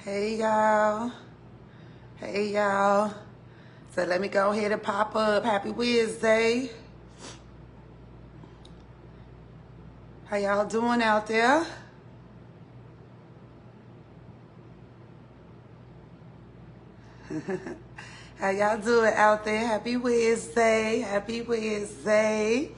Hey y'all. Hey y'all. So let me go ahead and pop up. Happy Wednesday. How y'all doing out there? How y'all doing out there? Happy Wednesday. Happy Wednesday.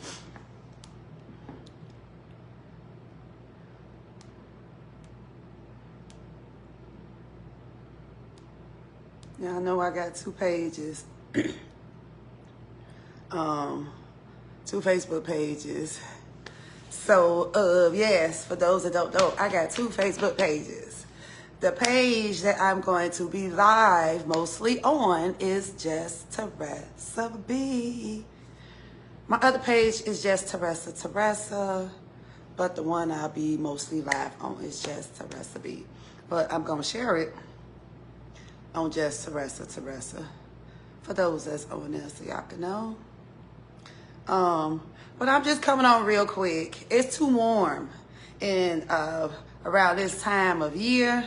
Y'all know I got two pages. Two Facebook pages. So, yes, for those that don't know, I got two Facebook pages. The page that I'm going to be live mostly on is just Teressa B. My other page is just Teressa, but the one I'll be mostly live on is just Teressa B. But I'm going to share it on just Teressa, for those that's on there so y'all can know. But I'm just coming on real quick. It's too warm in around this time of year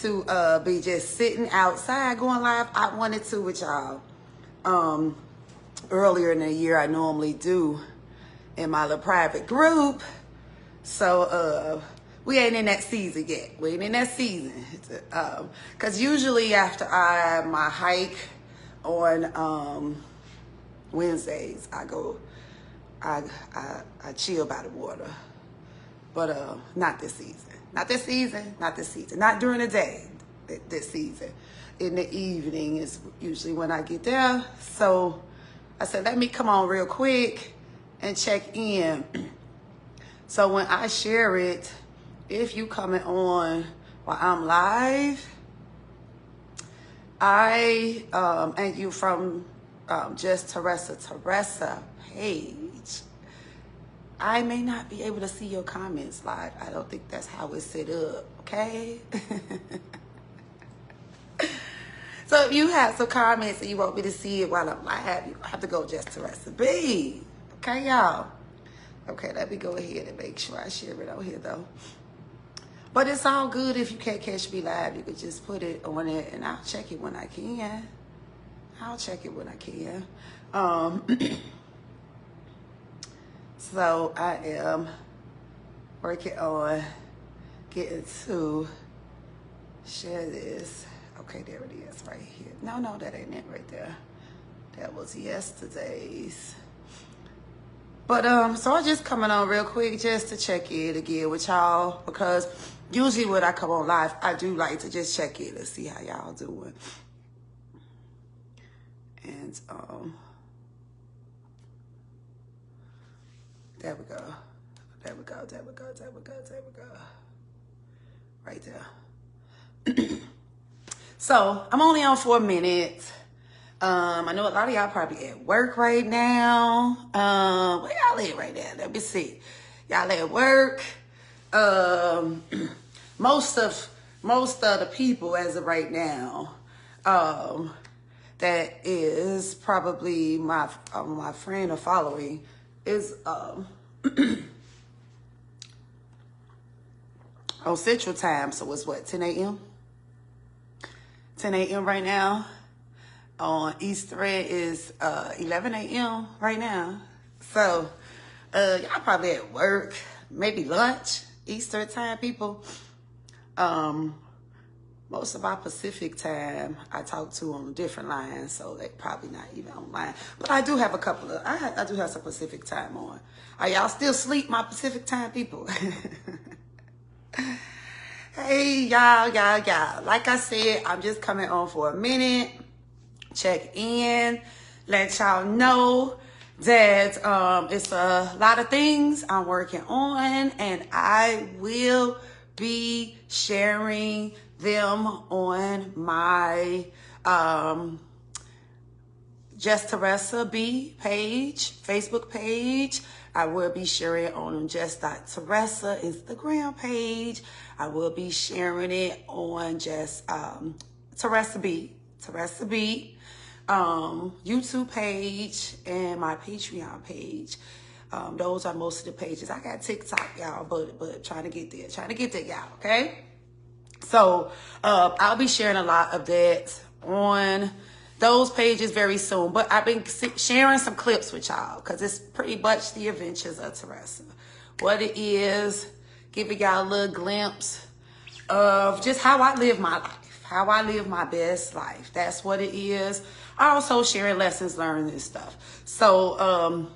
to be just sitting outside going live. I wanted to with y'all. Earlier in the year, I normally do in my little private group. So we ain't in that season yet. We ain't in that season. Because usually after my hike on Wednesdays, I chill by the water. But not this season. Not this season. Not this season. Not during the day this season. In the evening is usually when I get there. So I said, let me come on real quick and check in. So when I share it, if you coming on while I'm live, and you from just Teressa page, I may not be able to see your comments live. I don't think that's how it's set up, okay? So if you have some comments and you want me to see it while I'm live, you have to go just Teressa B. Okay, y'all? Okay, let me go ahead and make sure I share it out here, though. But it's all good if you can't catch me live. You could just put it on it, and I'll check it when I can. I'll check it when I can. So I am working on getting to share this. Okay, there it is right here. No, that ain't it right there. That was yesterday's. But so I'm just coming on real quick just to check in again with y'all, because usually when I come on live, I do like to just check in and see how y'all doing. And there we go. There we go. There we go. There we go. There we go. Right there. So I'm only on for a minute. I know a lot of y'all probably at work right now. Where y'all at right now? Let me see. Y'all at work. Most of the people as of right now, that is probably my friend or following is on Central Time. So it's what, 10 a.m.? 10 a.m. right now. On Eastern is 11 a.m. right now. So y'all probably at work, maybe lunch, Eastern time, people. Most of our Pacific time I talk to on different lines, so they probably not even online. But I do have a couple of, I do have some Pacific time on. Are y'all still asleep, my Pacific time people? Hey, y'all. Like I said, I'm just coming on for a minute. Check in, let y'all know that it's a lot of things I'm working on, and I will be sharing them on my Just Teressa B page, Facebook page. I will be sharing it on Just Teressa Instagram page. I will be sharing it on just Teressa B YouTube page and my Patreon page. Those are most of the pages. I got TikTok, y'all, but trying to get there, y'all, okay? So I'll be sharing a lot of that on those pages very soon. But I've been sharing some clips with y'all because it's pretty much the Adventures of Teressa. What it is, giving y'all a little glimpse of just how I live my life, how I live my best life. That's what it is. I also sharing lessons learned and stuff. So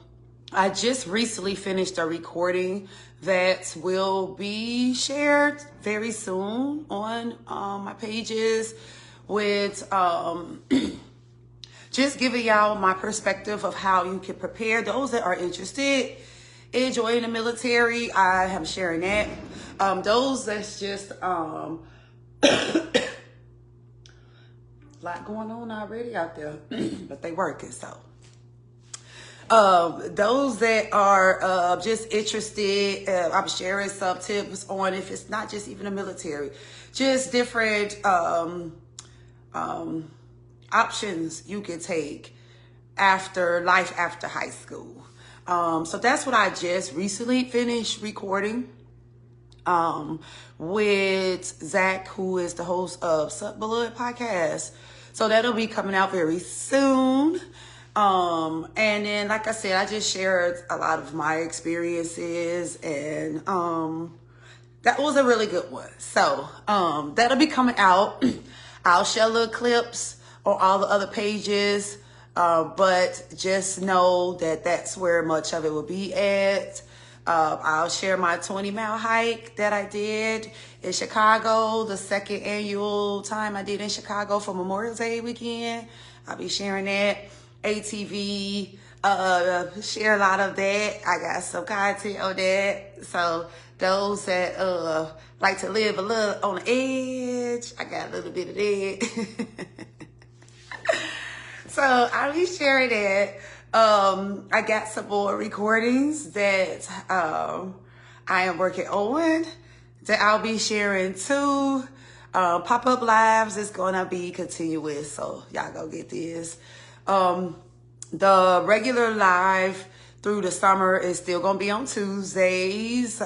I just recently finished a recording that will be shared very soon on my pages with just giving y'all my perspective of how you can prepare those that are interested in joining the military. I am sharing that. Those that's just a lot going on already out there, but they working. So those that are just interested, I'm sharing some tips on, if it's not just even the military, just different options you can take after life after high school. So that's what I just recently finished recording with Zach, who is the host of Sup Blood podcast. So that'll be coming out very soon. And then, like I said, I just shared a lot of my experiences, and that was a really good one. So that'll be coming out. I'll share little clips on all the other pages, but just know that that's where much of it will be at. I'll share my 20-mile hike that I did in Chicago, the second annual time I did in Chicago for Memorial Day weekend. I'll be sharing that. ATV, share a lot of that. I got some content on that. So those that like to live a little on the edge, I got a little bit of that. So I'll be sharing that. I got some more recordings that I am working on that I'll be sharing too. Pop-up lives is gonna be continuous, so y'all go get this. The regular live through the summer is still gonna be on Tuesdays.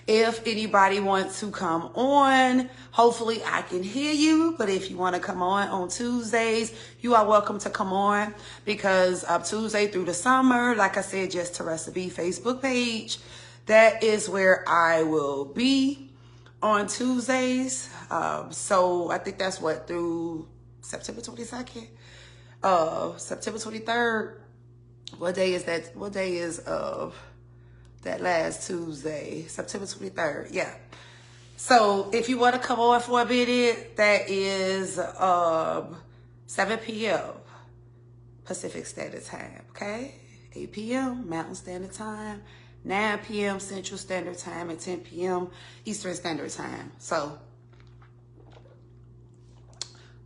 If anybody wants to come on, hopefully I can hear you, but if you want to come on Tuesdays, you are welcome to come on, because Tuesday through the summer, like I said, just Teressa B Facebook page, that is where I will be on Tuesdays. So I think that's what, through September 22nd, September 23rd. What day is that? What day is that last Tuesday? September 23rd. Yeah. So if you want to come on for a minute, that is 7 p.m. Pacific Standard Time. Okay? 8 p.m. Mountain Standard Time, 9 p.m. Central Standard Time, and 10 p.m. Eastern Standard Time. So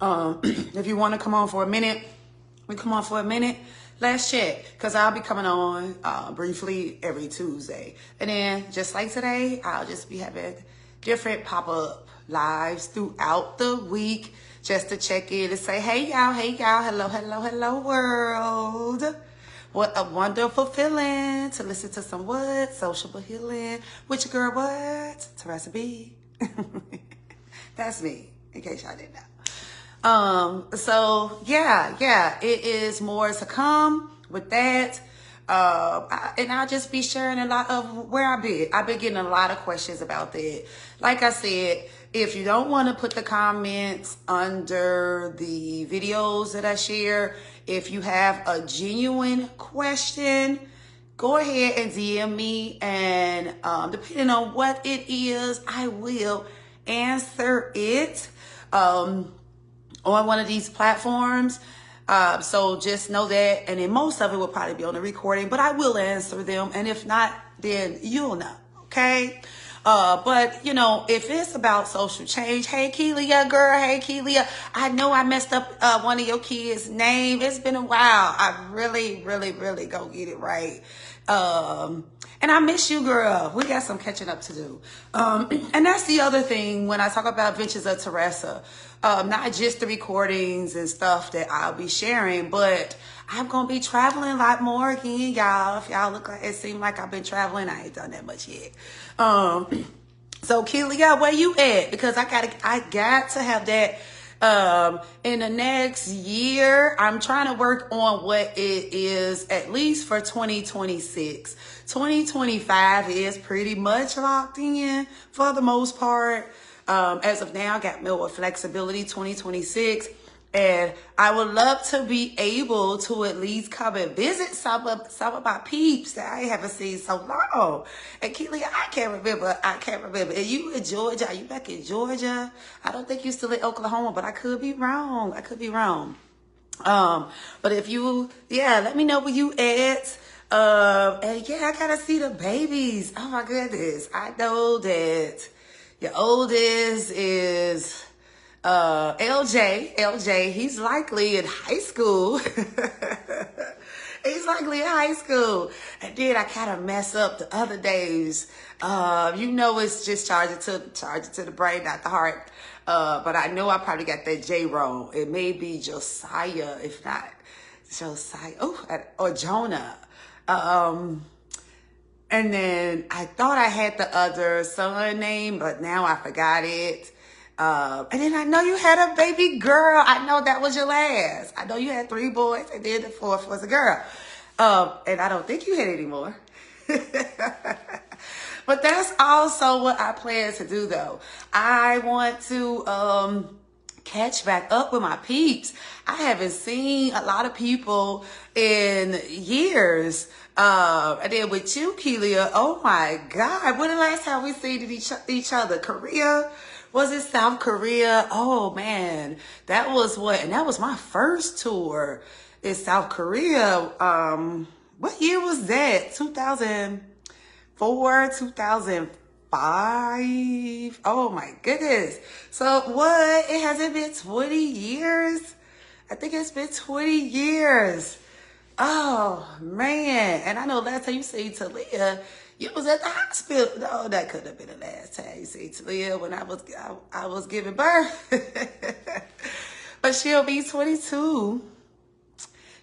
if you want to come on for a minute, we come on for a minute. Let's check, because I'll be coming on briefly every Tuesday. And then, just like today, I'll just be having different pop-up lives throughout the week just to check in and say, hey, y'all, hello, hello, hello, world. What a wonderful feeling to listen to some what? Sociable healing with your girl, what? Teressa B. That's me, in case y'all didn't know. So yeah, it is more to come with that. And I'll just be sharing a lot of where I've been getting a lot of questions about that. Like I said, if you don't want to put the comments under the videos that I share, if you have a genuine question, go ahead and DM me, and depending on what it is, I will answer it on one of these platforms. So just know that. And then most of it will probably be on the recording, but I will answer them. And if not, then you'll know. Okay. But you know, if it's about social change, hey Kelia, girl, hey Kelia, I know I messed up one of your kids' name. It's been a while. I really go get it right. And I miss you, girl. We got some catching up to do. And that's the other thing when I talk about Adventures of Teressa. Not just the recordings and stuff that I'll be sharing, but I'm going to be traveling a lot more again, y'all. If y'all look like it seemed like I've been traveling, I ain't done that much yet. So Kelia, where you at? Because I got to have that in the next year. I'm trying to work on what it is at least for 2026. 2025 is pretty much locked in for the most part. As of now, I got more flexibility. 2026. And I would love to be able to at least come and visit some of my peeps that I haven't seen so long. And Keely, I can't remember. And you in Georgia? Are you back in Georgia? I don't think you're still in Oklahoma, but I could be wrong. But if you, let me know where you at. And I gotta see the babies. Oh my goodness. I know that your oldest is LJ, he's likely in high school. And then I kind of mess up the other days. It's just charge it to the brain, not the heart. But I know I probably got that J wrong. It may be Josiah, if not Josiah. Or Jonah. And then I thought I had the other son name, but now I forgot it. And then I know you had a baby girl. I know that was your last. I know you had 3 boys, and then the 4th was a girl. And I don't think you had any more. But that's also what I plan to do, though. I want to catch back up with my peeps. I haven't seen a lot of people in years. And then with you, Kelia, oh my God, when the last time we seen each other? Korea? Was it South Korea? Oh man, that was and that was my first tour in South Korea. What year was that? 2004, 2005? Oh my goodness. So what? It hasn't been 20 years? I think it's been 20 years. Oh man. And I know last time you seen Talia, you was at the hospital. No, that couldn't have been the last time you seen Talia, when I was giving birth. But she'll be 22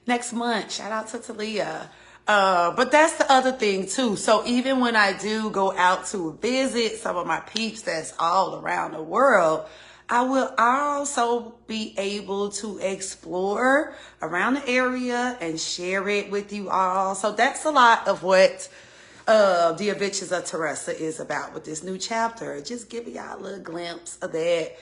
next month. Shout out to Talia. But that's the other thing too. So even when I do go out to visit some of my peeps that's all around the world, I will also be able to explore around the area and share it with you all. So that's a lot of what The Adventures of Teressa is about with this new chapter. Just giving y'all a little glimpse of that.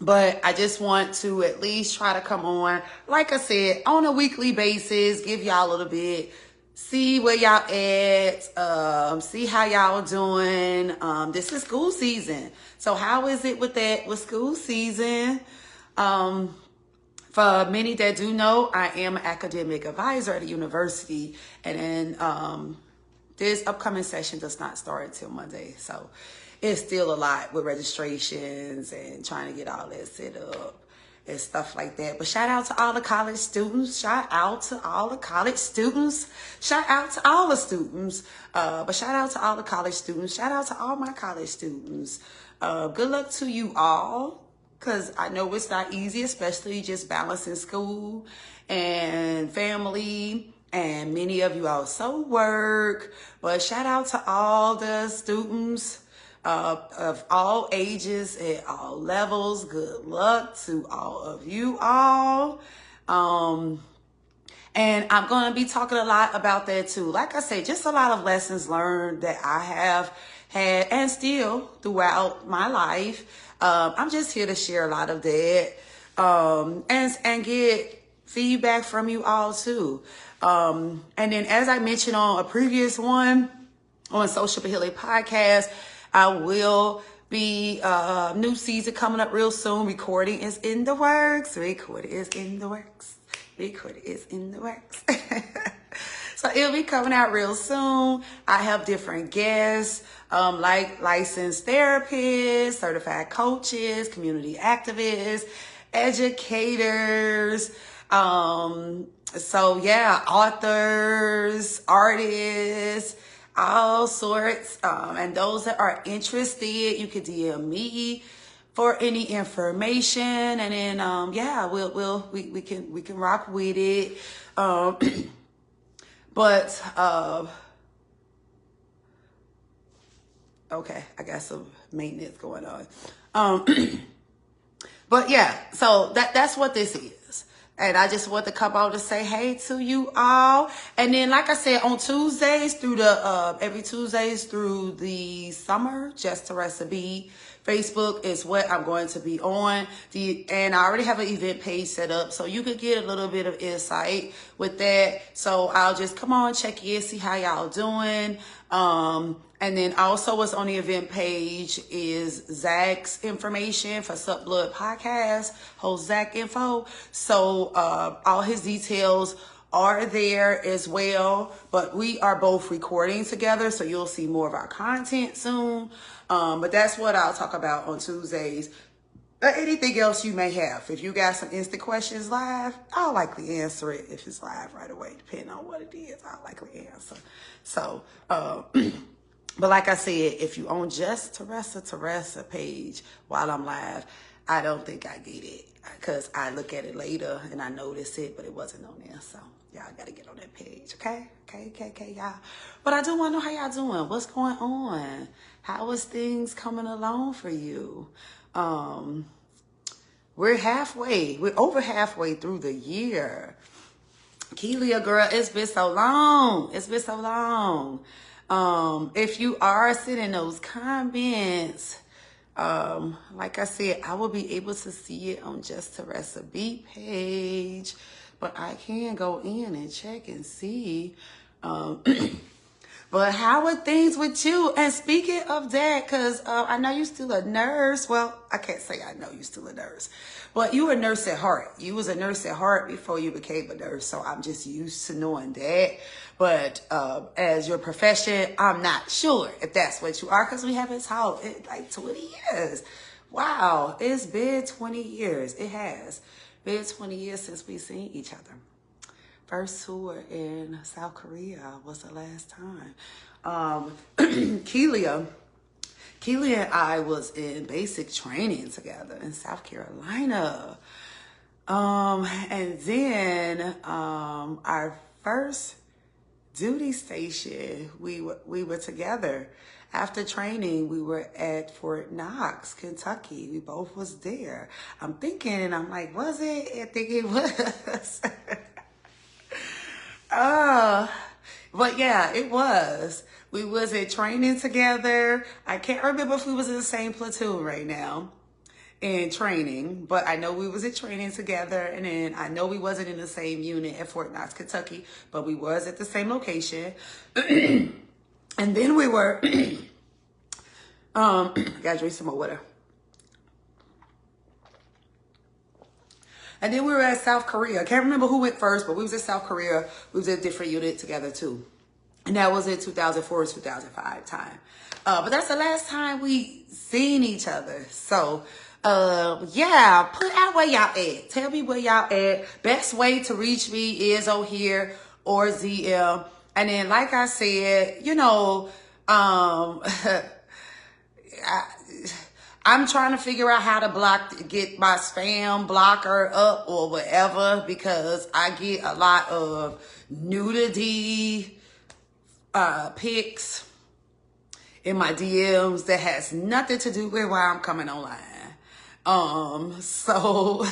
But I just want to at least try to come on, like I said, on a weekly basis, give y'all a little bit, see where y'all at, see how y'all doing. This is school season. So how is it with school season? For many that do know, I am an academic advisor at a university, and then this upcoming session does not start until Monday. So it's still a lot with registrations and trying to get all that set up and stuff like that. But shout out to all the college students. Shout out to all the college students. Shout out to all the students. But shout out to all the college students. Shout out to all my college students. Good luck to you all, because I know it's not easy, especially just balancing school and family. And many of you also work. But shout out to all the students of all ages at all levels. Good luck to all of you all. And I'm going to be talking a lot about that too. Like I said, just a lot of lessons learned that I have had and still throughout my life. I'm just here to share a lot of that and get feedback from you all too. And then, as I mentioned on a previous one on Social Healing Podcast, I will be new season coming up real soon. Recording is in the works. So it'll be coming out real soon. I have different guests, like licensed therapists, certified coaches, community activists, educators, authors, artists, all sorts. And those that are interested, you can DM me for any information. And then, we can rock with it. But Okay, I got some maintenance going on. Um, but yeah, so that's what this is. And I just want to come out to say hey to you all. And then, like I said, on Tuesdays through the every Tuesdays through the summer, Just Teressa B. Facebook is what I'm going to be on. And I already have an event page set up, so you could get a little bit of insight with that. So I'll just come on, check in, see how y'all doing. And then also what's on the event page is Zach's information for Sup Blood Podcast, host Zach info. So all his details are there as well, but we are both recording together, so you'll see more of our content soon. But that's what I'll talk about on Tuesdays. Anything else you may have. If you got some instant questions live, I'll likely answer it if it's live right away, depending on what it is. I'll likely answer. So, but like I said, if you own Just Teressa page while I'm live, I don't think I get it because I look at it later and I notice it, but it wasn't on there. So y'all got to get on that page, okay? Okay, y'all. But I do want to know how y'all doing. What's going on? How is things coming along for you? We're over halfway through the year. Kelia, girl, it's been so long. If you are sending those comments, like I said, I will be able to see it on Just Teressa B page, but I can go in and check and see. But how are things with you? And speaking of that, because I know you're still a nurse. Well, I can't say I know you're still a nurse. But you were a nurse at heart. You was a nurse at heart before you became a nurse. So I'm just used to knowing that. But as your profession, I'm not sure if that's what you are. Because we haven't talked in like 20 years. Wow, it's been 20 years. It has been 20 years since we've seen each other. First tour in South Korea was the last time. Kelia and I was in basic training together in South Carolina. And then our first duty station, we were together. After training, we were at Fort Knox, Kentucky. We both was there. I'm thinking, and I'm like, was it? I think it was. But yeah, it was. We was in training together. I can't remember if we was in the same platoon right now in training, but I know we was in training together. And then I know we wasn't in the same unit at Fort Knox, Kentucky, but we was at the same location. And then we were, gotta drink some more water. And then we were at South Korea. I can't remember who went first, but we was at South Korea. We was in a different unit together too. And that was in 2004, 2005 time. But that's the last time we seen each other. So, yeah, put out where y'all at. Tell me where y'all at. Best way to reach me is on here or ZM. And then, like I said, you know, I'm trying to figure out how to get my spam blocker up or whatever, because I get a lot of nudity pics in my DMs that has nothing to do with why I'm coming online. So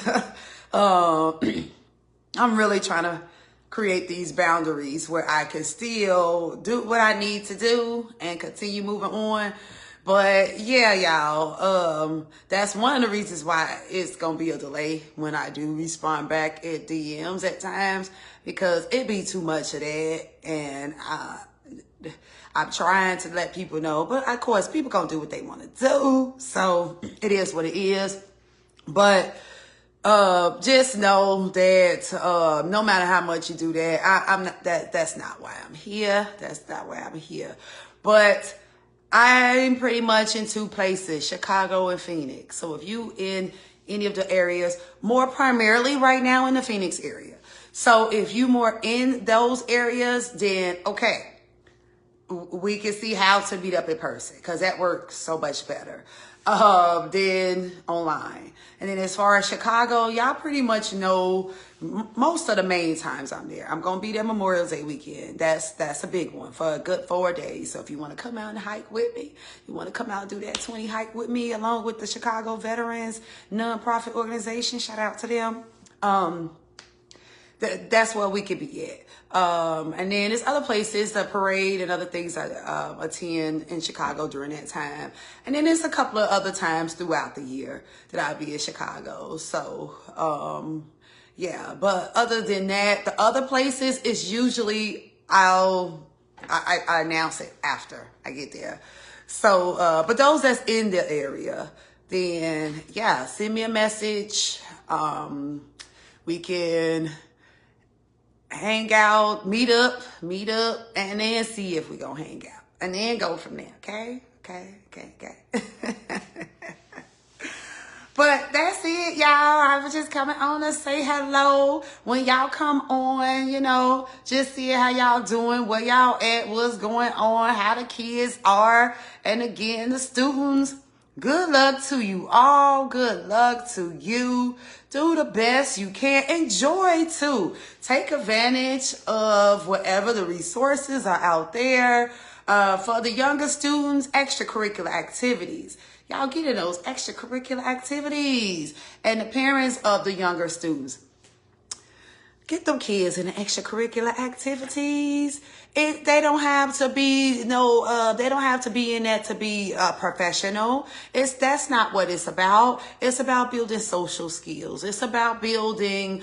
I'm really trying to create these boundaries where I can still do what I need to do and continue moving on. But yeah, y'all, that's one of the reasons why it's going to be a delay when I do respond back at DMs at times, because it be too much of that. And I'm trying to let people know, but of course people going to do what they want to do. So it is what it is. But just know that no matter how much you do that, I'm not, that's not why I'm here. That's not why I'm here. But I'm pretty much in two places, Chicago and Phoenix. So if you in any of the areas, more primarily right now in the Phoenix area. So if you more in those areas, then okay. we can see how to meet up in person, because that works so much better than online. And then as far as Chicago, y'all pretty much know most of the main times I'm there. I'm gonna be there Memorial Day weekend. That's a big one for a good 4 days. So if you want to come out and hike with me, you want to come out and do that 20 hike with me, along with the Chicago Veterans nonprofit organization, shout out to them. That's where we could be at. And then there's other places, the parade and other things I attend in Chicago during that time. And then there's a couple of other times throughout the year that I'll be in Chicago. So, yeah, but other than that, the other places is usually I announce it after I get there. So, but those that's in the area, then yeah, send me a message. We can hang out, meet up, and then see if we gonna hang out, and then go from there. Okay. But that's it, y'all. I was just coming on to say hello. When y'all come on, you know, just see how y'all doing, where y'all at, what's going on, how the kids are. And again, the students, good luck to you all. Good luck to you. Do the best you can. Enjoy too. Take advantage of whatever the resources are out there. For the younger students, extracurricular activities. Y'all get in those extracurricular activities. And the parents of the younger students, get them kids in the extracurricular activities. They don't have to be they don't have to be in that to be professional. That's not what it's about. It's about building social skills. It's about building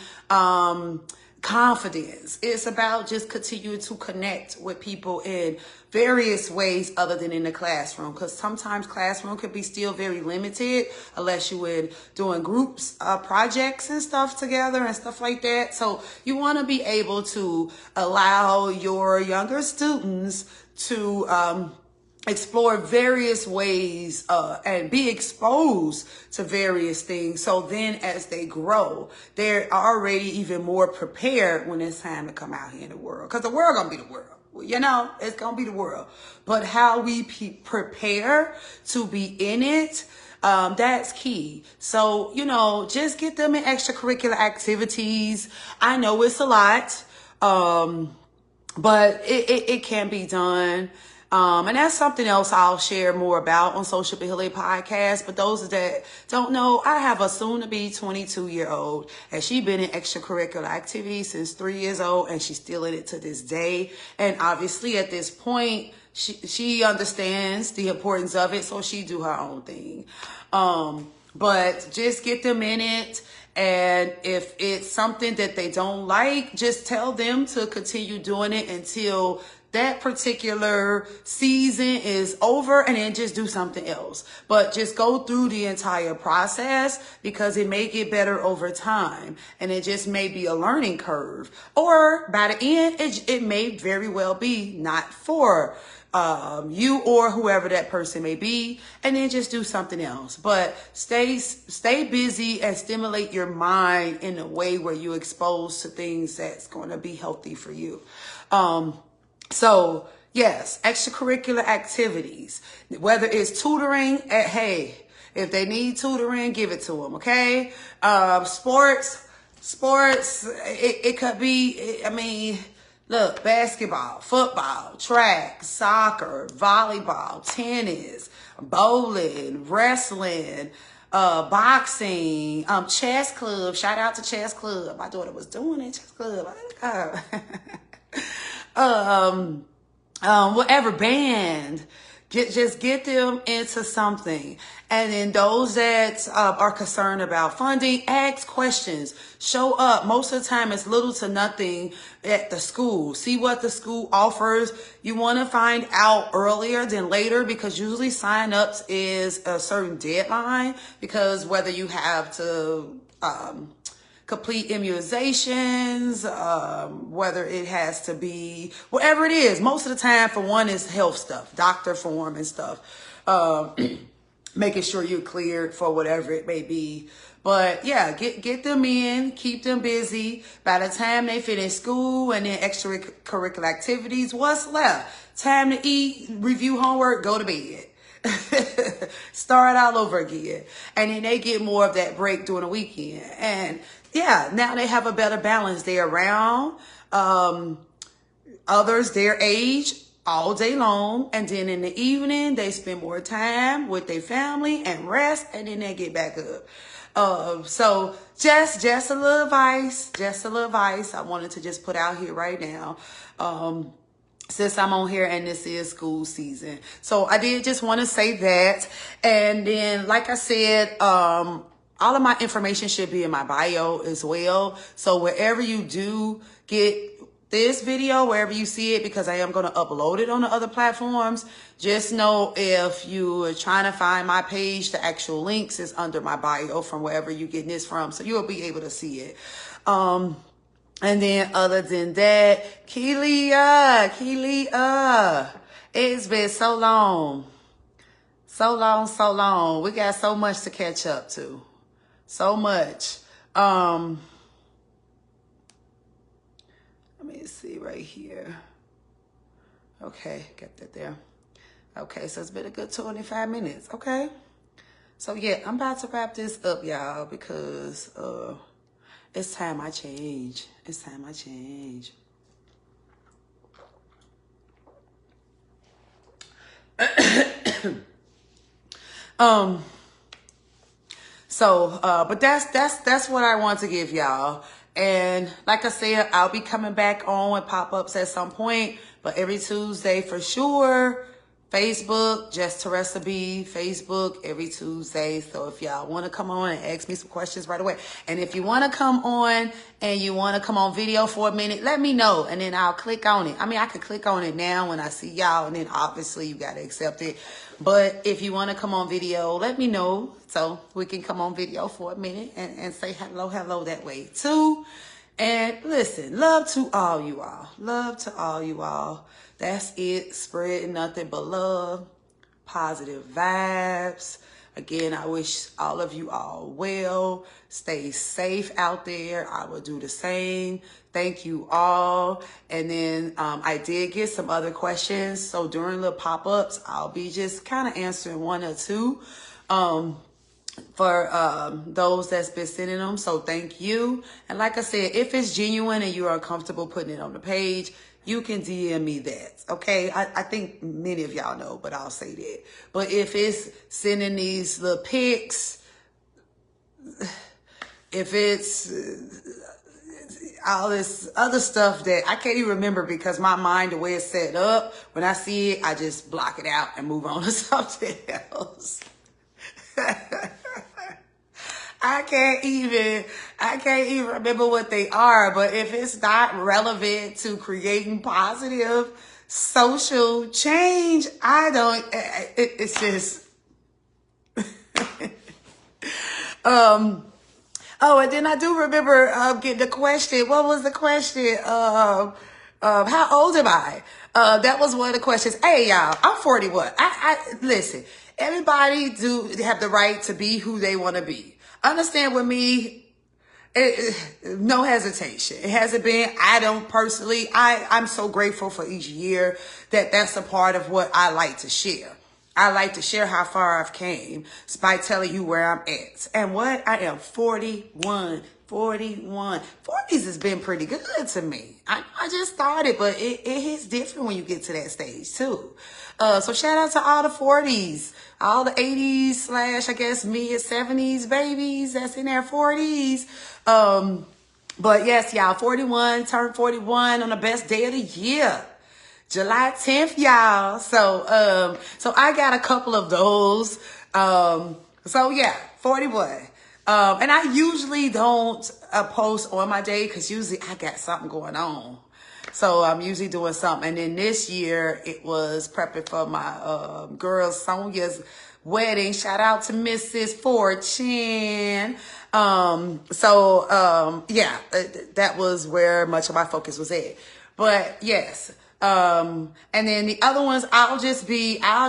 confidence. It's about just continuing to connect with people in various ways other than in the classroom, because sometimes classroom could be still very limited unless you were doing groups, projects and stuff together and stuff like that. So you want to be able to allow your younger students to explore various ways and be exposed to various things. So then as they grow, they're already even more prepared when it's time to come out here in the world. Because the world gonna be the world. You know, it's gonna be the world. But how we prepare to be in it, that's key. So, you know, just get them in extracurricular activities. I know it's a lot, but it can be done. And that's something else I'll share more about on Social Behilly Podcast. But those that don't know, I have a soon-to-be 22-year-old, and she's been in extracurricular activities since 3 years old, and she's still in it to this day. And obviously, at this point, she understands the importance of it, so she do her own thing. But just get them in it. And if it's something that they don't like, just tell them to continue doing it until that particular season is over, and then just do something else. But just go through the entire process, because it may get better over time, and it just may be a learning curve. Or by the end, it may very well be not for you or whoever that person may be, and then just do something else. But stay busy and stimulate your mind in a way where you're exposed to things that's going to be healthy for you. So yes, extracurricular activities, whether it's tutoring, hey, if they need tutoring, give it to them. Okay. Sports, it could be, I mean, look, basketball, football, track, soccer, volleyball, tennis, bowling, wrestling, boxing, chess club. Shout out to chess club. My daughter was doing it, chess club. Whatever, band. Just get them into something. And then those that are concerned about funding, ask questions. Show up. Most of the time, it's little to nothing at the school. See what the school offers. You want to find out earlier than later, because usually sign-ups is a certain deadline, because whether you have to complete immunizations, whether it has to be whatever it is. Most of the time, for one, is health stuff, doctor form and stuff. making sure you're cleared for whatever it may be. But yeah, get them in, keep them busy. By the time they finish school and then extracurricular activities, what's left? Time to eat, review homework, go to bed. Start all over again. And then they get more of that break during the weekend. And yeah, now they have a better balance. They're around others their age all day long, and then in the evening they spend more time with their family and rest, and then they get back up. So just a little advice, I wanted to just put out here right now, since I'm on here and this is school season. So I did just want to say that. And then, like I said, all of my information should be in my bio as well. So wherever you do get this video, wherever you see it, because I am going to upload it on the other platforms, just know if you are trying to find my page, the actual links is under my bio from wherever you're getting this from. So you'll be able to see it. And then other than that, Kelia, it's been so long. We got so much to catch up to. So much. Let me see right here. Okay, got that there. Okay, so it's been a good 25 minutes. Okay. So yeah, I'm about to wrap this up, y'all, because it's time I change. It's time I change. But that's what I want to give y'all. And like I said, I'll be coming back on with pop-ups at some point, but every Tuesday for sure. Facebook, just Teressa B, Facebook every Tuesday. So if y'all want to come on and ask me some questions right away. And if you want to come on and you want to come on video for a minute, let me know. And then I'll click on it. I mean, I could click on it now when I see y'all, and then obviously you got to accept it. But if you want to come on video, let me know so we can come on video for a minute and say hello that way too. And listen, love to all you all. Love to all you all. That's it. Spread nothing but love, positive vibes. Again, I wish all of you all well. Stay safe out there. I will do the same. Thank you all. And then I did get some other questions. So during the pop-ups, I'll be just kind of answering one or two for those that's been sending them. So thank you. And like I said, if it's genuine and you are comfortable putting it on the page, you can DM me that, okay? I think many of y'all know, but I'll say that. But if it's sending these little pics, if it's all this other stuff that I can't even remember because my mind, the way it's set up, when I see it, I just block it out and move on to something else. I can't even remember what they are, but if it's not relevant to creating positive social change, it's just, oh, and then I do remember getting the question. What was the question? How old am I? That was one of the questions. Hey, y'all, I'm 41. Listen, everybody do have the right to be who they want to be. Understand with me, no hesitation. It hasn't been, I don't personally, I'm so grateful for each year that's a part of what I like to share. I like to share how far I've came by telling you where I'm at. And what? I am 41. 40s has been pretty good to me. I just started, but it hits different when you get to that stage too. So shout out to all the 40s, all the 80s / I guess mid 70s babies that's in their 40s. But yes, y'all, 41, turned 41 on the best day of the year. July 10th, y'all. So I got a couple of those. So yeah, 41. And I usually don't post on my day because usually I got something going on. So I'm usually doing something. And then this year it was prepping for my girl Sonia's wedding. Shout out to Mrs. Fortune. Yeah, that was where much of my focus was at. But yes, And then the other ones, I'll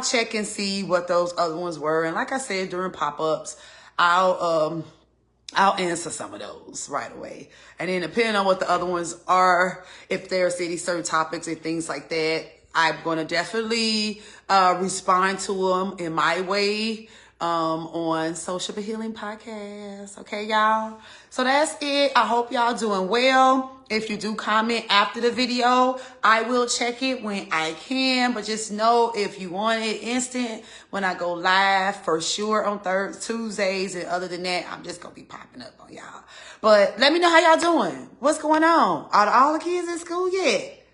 check and see what those other ones were. And like I said, during pop-ups, I'll answer some of those right away. And then depending on what the other ones are, if they're certain topics and things like that, I'm going to definitely respond to them in my way on Social But Healing Podcast. Okay, y'all? So that's it. I hope y'all doing well. If you do comment after the video, I will check it when I can. But just know if you want it instant, when I go live, for sure on Tuesdays. And other than that, I'm just going to be popping up on y'all. But let me know how y'all doing. What's going on? Are all the kids in school yet?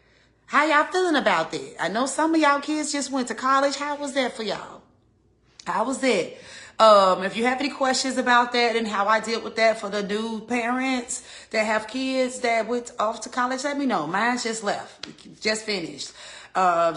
How y'all feeling about that? I know some of y'all kids just went to college. How was that for y'all? How was that? If you have any questions about that and how I deal with that for the new parents that have kids that went off to college, let me know. Mine just left, just finished.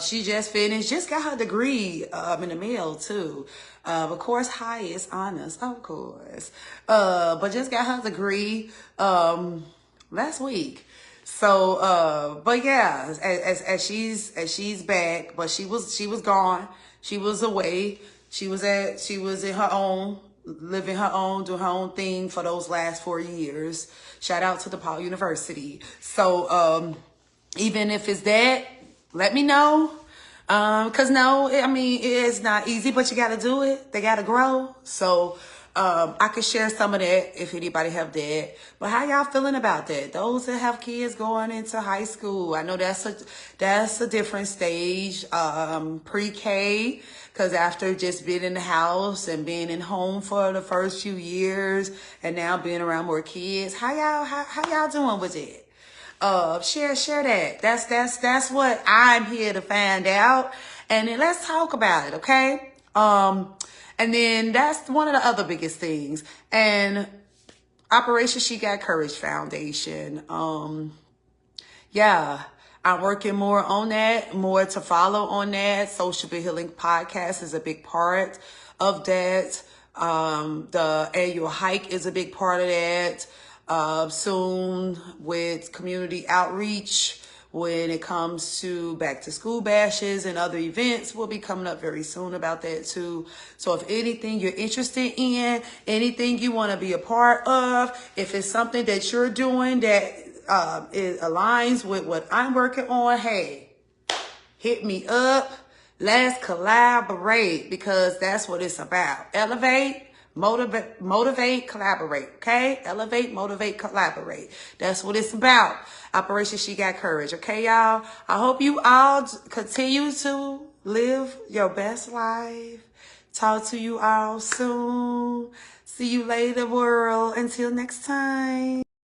She just finished, just got her degree in the mail too. Of course, highest honors, of course. But just got her degree last week. So, but yeah, as she's back, but she was gone. She was away. She was in her own, living her own, doing her own thing for those last 4 years. Shout out to DePaul University. So, even if it's that, let me know. Cause no, I mean, it's not easy, but you gotta do it. They gotta grow. So, I could share some of that if anybody have that. But how y'all feeling about that? Those that have kids going into high school, I know that's a different stage. Pre-K, because after just being in the house and being in home for the first few years, and now being around more kids, how y'all doing with it? Share that. That's what I'm here to find out, and then let's talk about it, okay? And then that's one of the other biggest things. And Operation She Got Courage Foundation. Yeah, I'm working more on that, more to follow on that. Social But Healing Podcast is a big part of that. The annual hike is a big part of that. Soon with community outreach, when it comes to back to school bashes and other events, we'll be coming up very soon about that too. So if anything you're interested in, anything you want to be a part of, if it's something that you're doing that it aligns with what I'm working on, hey, hit me up. Let's collaborate, because that's what it's about. Elevate, motivate, collaborate, okay? Elevate, motivate, collaborate. That's what it's about. Operation She Got Courage, okay, y'all? I hope you all continue to live your best life. Talk to you all soon. See you later, world. Until next time.